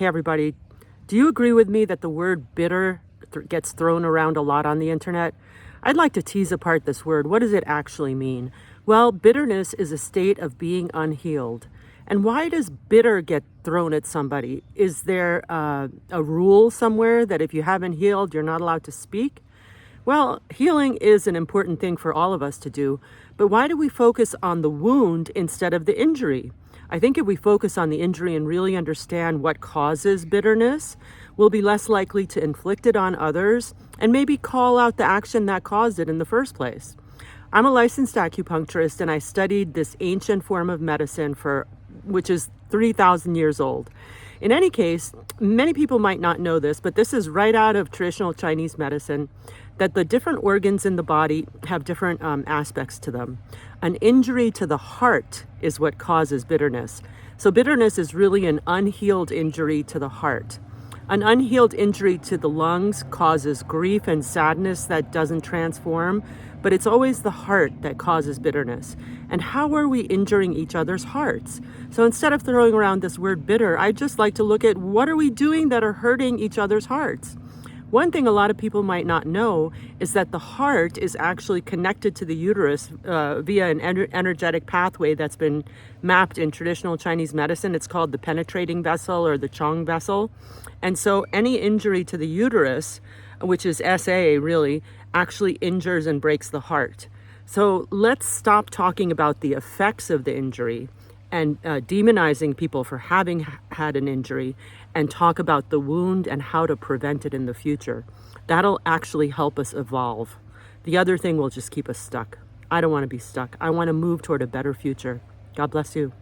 Hey everybody, do you agree with me that the word bitter gets thrown around a lot on the internet? I'd like to tease apart this word. What does it actually mean? Well, bitterness is a state of being unhealed. And why does bitter get thrown at somebody? Is there a rule somewhere that if you haven't healed, you're not allowed to speak? Well, healing is an important thing for all of us to do, but why do we focus on the wound instead of the injury? I think if we focus on the injury and really understand what causes bitterness, we'll be less likely to inflict it on others and maybe call out the action that caused it in the first place. I'm a licensed acupuncturist and I studied this ancient form of medicine which is 3,000 years old. In any case, many people might not know this, but this is right out of traditional Chinese medicine, that the different organs in the body have different aspects to them. An injury to the heart is what causes bitterness. So bitterness is really an unhealed injury to the heart. An unhealed injury to the lungs causes grief and sadness that doesn't transform, but it's always the heart that causes bitterness. And how are we injuring each other's hearts? So instead of throwing around this word bitter, I'd just like to look at what are we doing that are hurting each other's hearts? One thing a lot of people might not know is that the heart is actually connected to the uterus via an energetic pathway that's been mapped in traditional Chinese medicine. It's called the penetrating vessel or the Chong vessel. And so any injury to the uterus, which is SA really, actually injures and breaks the heart. So let's stop talking about the effects of the injury and demonizing people for having had an injury, and talk about the wound and how to prevent it in the future. That'll actually help us evolve. The other thing will just keep us stuck. I don't want to be stuck. I want to move toward a better future. God bless you.